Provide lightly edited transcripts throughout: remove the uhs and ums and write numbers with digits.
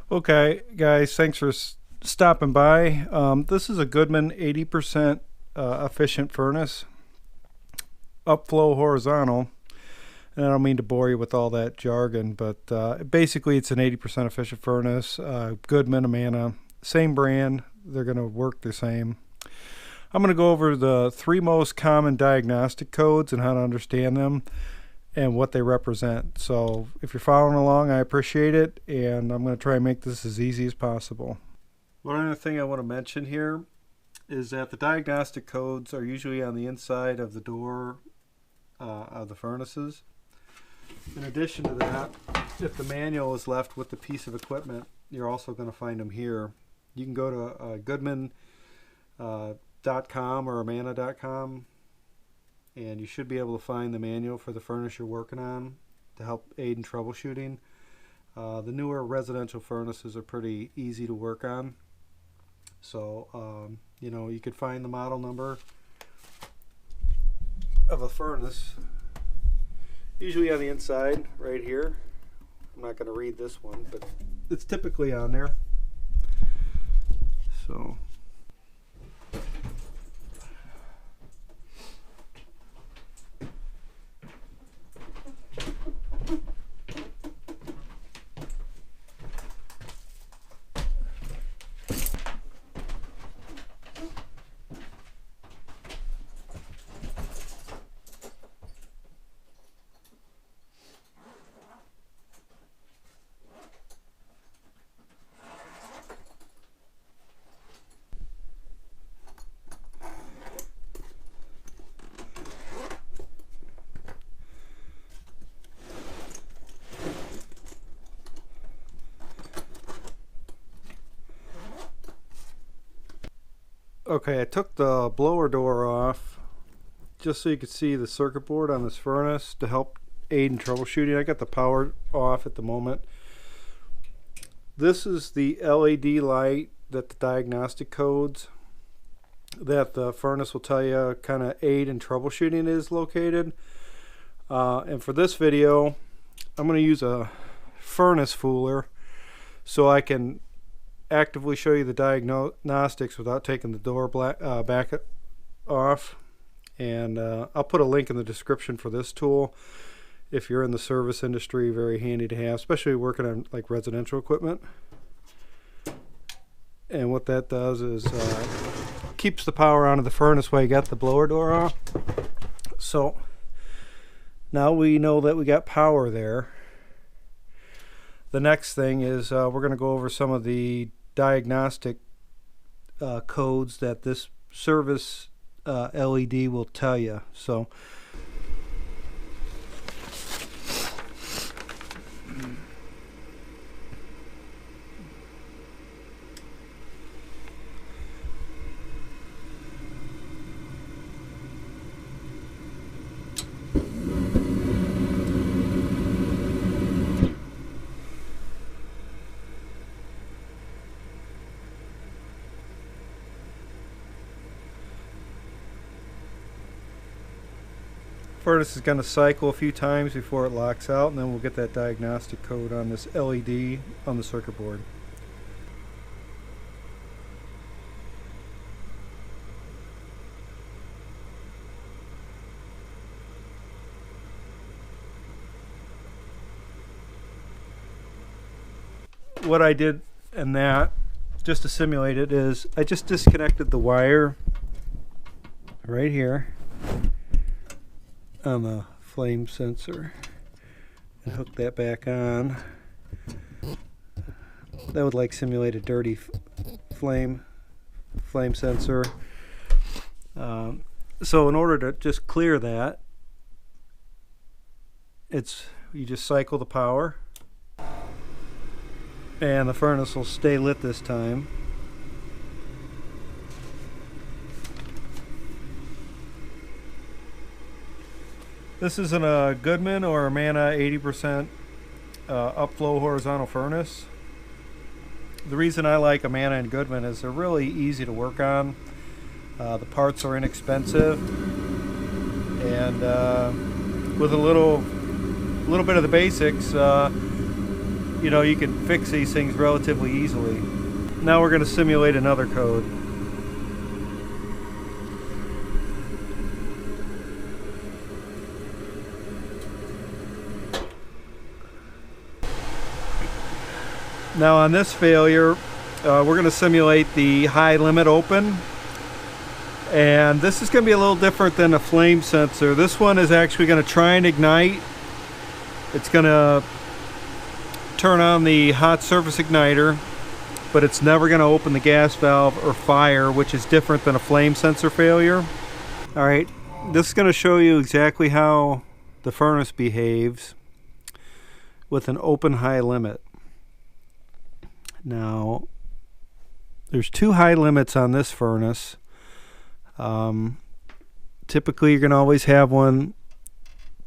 Okay, guys, thanks for stopping by. This is a Goodman 80% efficient furnace, upflow horizontal. And I don't mean to bore you with all that jargon, but basically it's an 80% efficient furnace. Goodman Amana, same brand. They're going to work the same. I'm going to go over the 3 most common diagnostic codes and how to understand them and what they represent. So if you're following along, I appreciate it, and I'm going to try and make this as easy as possible. One other thing I want to mention here is that the diagnostic codes are usually on the inside of the door of the furnaces. In addition to that, if the manual is left with the piece of equipment, you're also going to find them here. You can go to Goodman.com or Amana.com, and you should be able to find the manual for the furnace you're working on to help aid in troubleshooting. The newer residential furnaces are pretty easy to work on. So, you could find the model number of a furnace usually on the inside right here. I'm not going to read this one, but it's typically on there. So okay, I took the blower door off just so you could see the circuit board on this furnace to help aid in troubleshooting. I got the power off at the moment. This is the LED light that the diagnostic codes that the furnace will tell you kind of aid in troubleshooting is located. And for this video, I'm going to use a furnace fooler so I can actively show you the diagnostics without taking the door back off. And I'll put a link in the description for this tool. If you're in the service industry, very handy to have, especially working on like residential equipment. And what that does is keeps the power on of the furnace while you got the blower door off. So now we know that we got power there. The next thing is we're going to go over some of the diagnostic codes that this service LED will tell you. So furnace is going to cycle a few times before it locks out, and then we'll get that diagnostic code on this LED on the circuit board. What I did in that, just to simulate it, is I just disconnected the wire right here on the flame sensor and hook that back on. That would like simulate a dirty flame sensor. So in order to just clear that, you just cycle the power and the furnace will stay lit this time. This isn't a Goodman or Amana 80% upflow horizontal furnace. The reason I like Amana and Goodman is they're really easy to work on. The parts are inexpensive, and with a little bit of the basics, you know, you can fix these things relatively easily. Now we're going to simulate another code. Now on this failure, we're going to simulate the high limit open. And this is going to be a little different than a flame sensor. This one is actually going to try and ignite. It's going to turn on the hot surface igniter, but it's never going to open the gas valve or fire, which is different than a flame sensor failure. Alright, this is going to show you exactly how the furnace behaves with an open high limit. Now, there's two high limits on this furnace. Typically you're going to always have one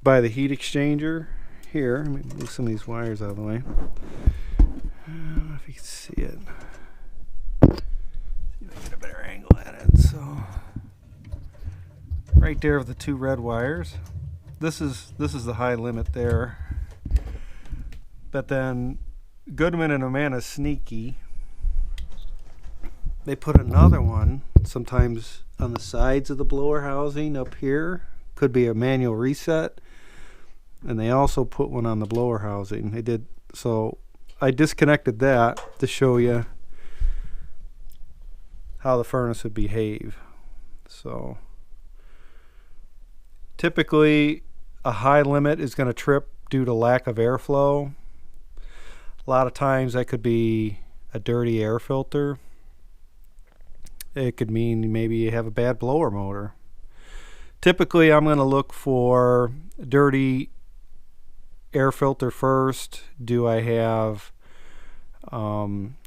by the heat exchanger here. Let me move some of these wires out of the way. I don't know if you can see it. See if I can get a better angle at it. So right there with the two red wires. This is the high limit there. But then Goodman and Amana sneaky. They put another one sometimes on the sides of the blower housing up here. Could be a manual reset. And they also put one on the blower housing. They did. So I disconnected that to show you how the furnace would behave. So typically a high limit is going to trip due to lack of airflow. A lot of times that could be a dirty air filter. It could mean maybe you have a bad blower motor. Typically I'm going to look for dirty air filter first. Do I have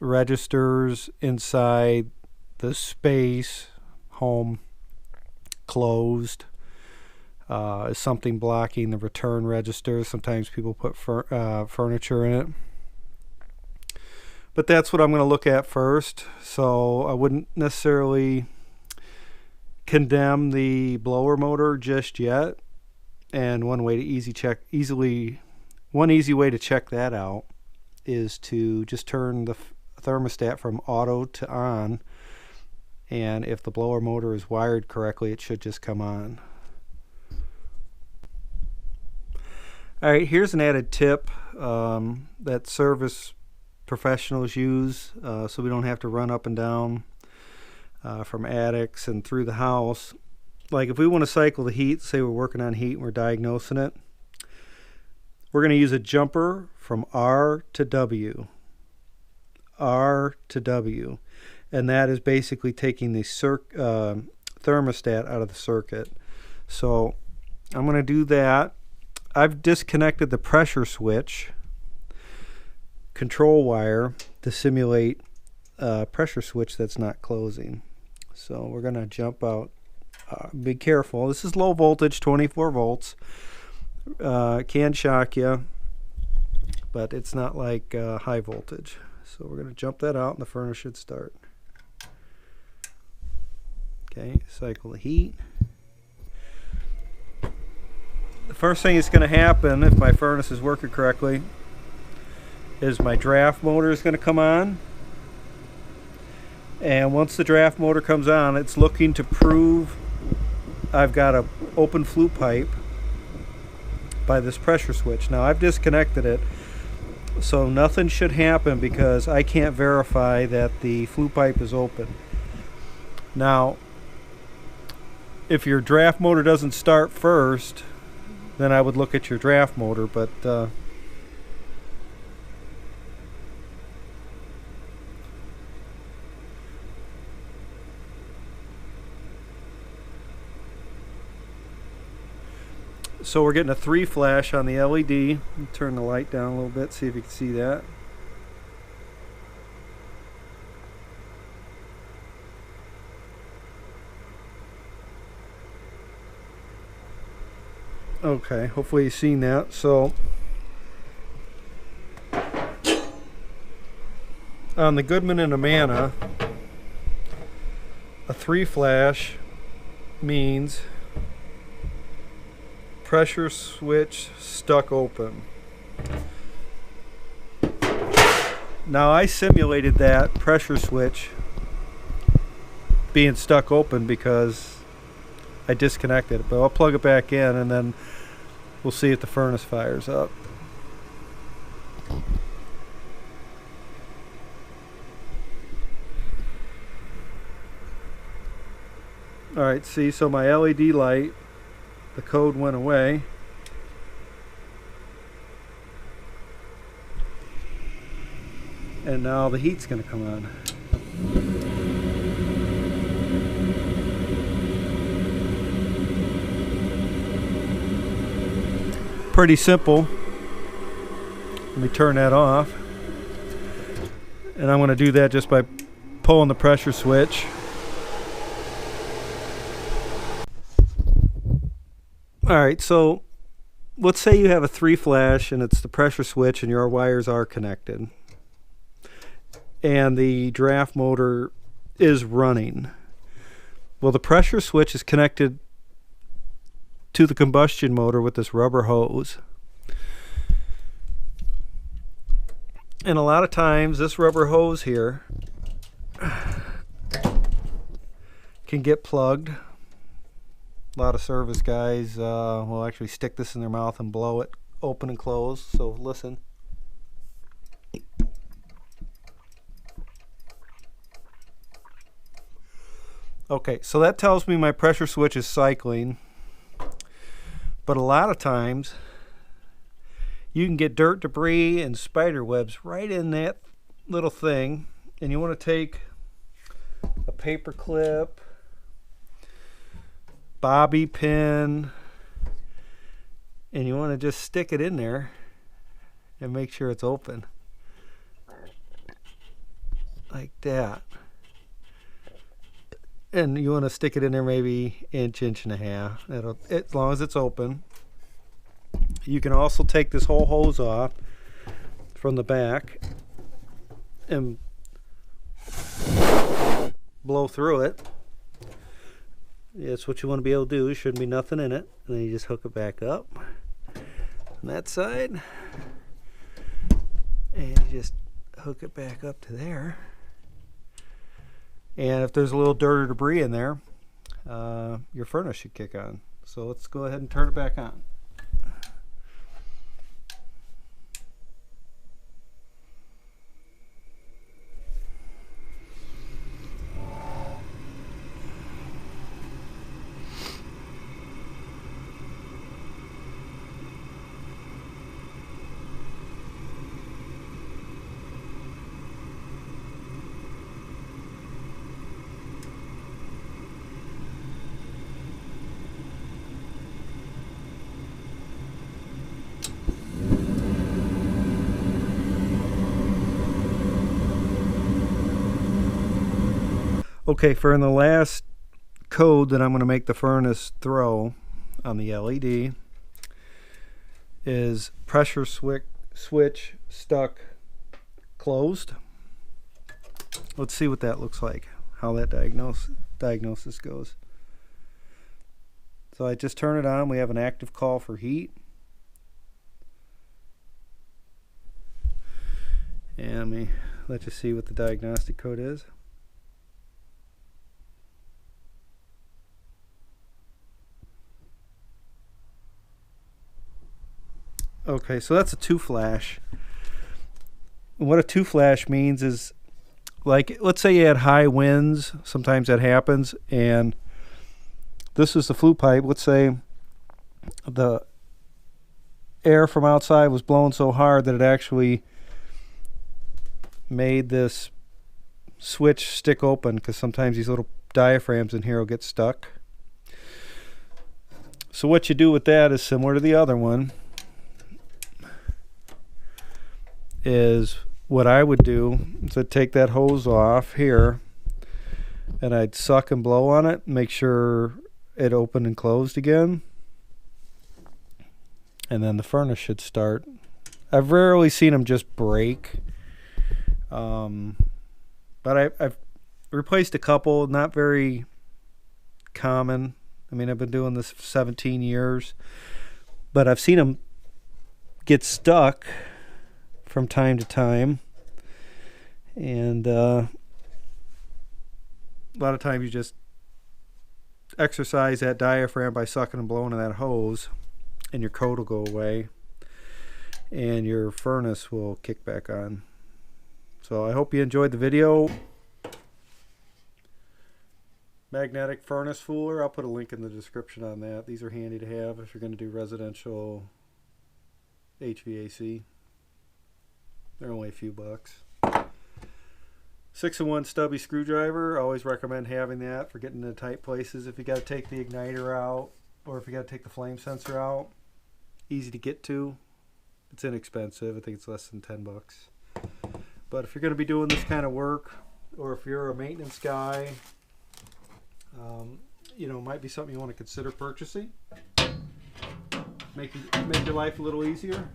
registers inside the space, home, closed? Is something blocking the return register? Sometimes people put furniture in it. But that's what I'm going to look at first. So I wouldn't necessarily condemn the blower motor just yet. And one easy way to check that out is to just turn the thermostat from auto to on. And if the blower motor is wired correctly, it should just come on. Alright, here's an added tip that service professionals use, so we don't have to run up and down from attics and through the house. Like if we want to cycle the heat, say we're working on heat and we're diagnosing it, we're going to use a jumper from R to W. R to W. And that is basically taking the thermostat out of the circuit. So I'm going to do that. I've disconnected the pressure switch control wire to simulate a pressure switch that's not closing. So we're going to jump out. Be careful. This is low voltage, 24 volts. Can shock you, but it's not like high voltage. So we're going to jump that out and the furnace should start. Okay, cycle the heat. The first thing that's going to happen if my furnace is working correctly is my draft motor is going to come on. And once the draft motor comes on, it's looking to prove I've got an open flue pipe by this pressure switch. Now I've disconnected it, so nothing should happen because I can't verify that the flue pipe is open. Now if your draft motor doesn't start first, then I would look at your draft motor, but so we're getting a 3 flash on the LED. Turn the light down a little bit, see if you can see that. Okay, hopefully you've seen that. So on the Goodman and Amana, a 3 flash means pressure switch stuck open. Now I simulated that pressure switch being stuck open because I disconnected it, but I'll plug it back in and then we'll see if the furnace fires up. Alright, see, so my LED light, the code went away. And now the heat's going to come on. Pretty simple. Let me turn that off. And I'm going to do that just by pulling the pressure switch. Alright, so let's say you have a 3-flash and it's the pressure switch and your wires are connected. And the draft motor is running. Well, the pressure switch is connected to the combustion motor with this rubber hose. And a lot of times this rubber hose here can get plugged. A lot of service guys will actually stick this in their mouth and blow it open and close. So listen. Okay, so that tells me my pressure switch is cycling. But a lot of times you can get dirt, debris, and spider webs right in that little thing. And you want to take a paper clip, bobby pin, and you want to just stick it in there and make sure it's open. Like that. And you want to stick it in there maybe inch and a half. As long as it's open. You can also take this whole hose off from the back and blow through it. That's what you want to be able to do. There shouldn't be nothing in it. And then you just hook it back up on that side. And you just hook it back up to there. And if there's a little dirt or debris in there, your furnace should kick on. So let's go ahead and turn it back on. Okay, for in the last code that I'm going to make the furnace throw on the LED is pressure switch stuck closed. Let's see what that looks like, how that diagnosis goes. So I just turn it on. We have an active call for heat. And let me let you see what the diagnostic code is. Okay, so that's a 2-flash. And what a 2-flash means is, like, let's say you had high winds. Sometimes that happens. And this is the flue pipe. Let's say the air from outside was blowing so hard that it actually made this switch stick open, because sometimes these little diaphragms in here will get stuck. So what you do with that is similar to the other one. Is what I would do is I'd take that hose off here and I'd suck and blow on it, make sure it opened and closed again, and then the furnace should start. I've rarely seen them just break, but I've replaced a couple. Not very common. I mean, I've been doing this for 17 years, but I've seen them get stuck from time to time. And a lot of times you just exercise that diaphragm by sucking and blowing in that hose, and your coat will go away and your furnace will kick back on. So I hope you enjoyed the video. Magnetic furnace fooler, I'll put a link in the description on that. These are handy to have if you're going to do residential HVAC. They're only a few bucks. 6-in-1 stubby screwdriver, I always recommend having that for getting into tight places. If you got to take the igniter out, or if you got to take the flame sensor out, easy to get to. It's inexpensive. I think it's less than 10 bucks. But if you're going to be doing this kind of work, or if you're a maintenance guy, you know, it might be something you want to consider purchasing. Make your life a little easier.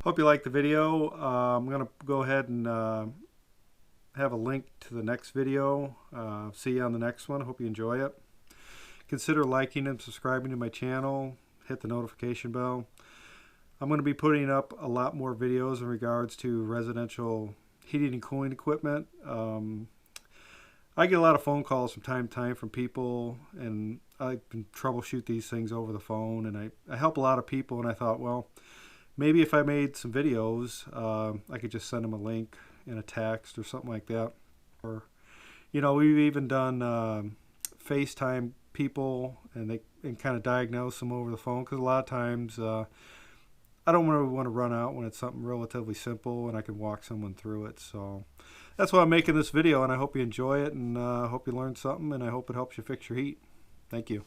Hope you liked the video. I'm going to go ahead and have a link to the next video. See you on the next one. Hope you enjoy it. Consider liking and subscribing to my channel. Hit the notification bell. I'm going to be putting up a lot more videos in regards to residential heating and cooling equipment. I get a lot of phone calls from time to time from people, and I can troubleshoot these things over the phone, and I help a lot of people, and I thought, well, maybe if I made some videos, I could just send them a link in a text or something like that. Or, you know, we've even done FaceTime people and kind of diagnose them over the phone, because a lot of times I don't want to run out when it's something relatively simple and I can walk someone through it. So that's why I'm making this video, and I hope you enjoy it, and I hope you learned something, and I hope it helps you fix your heat. Thank you.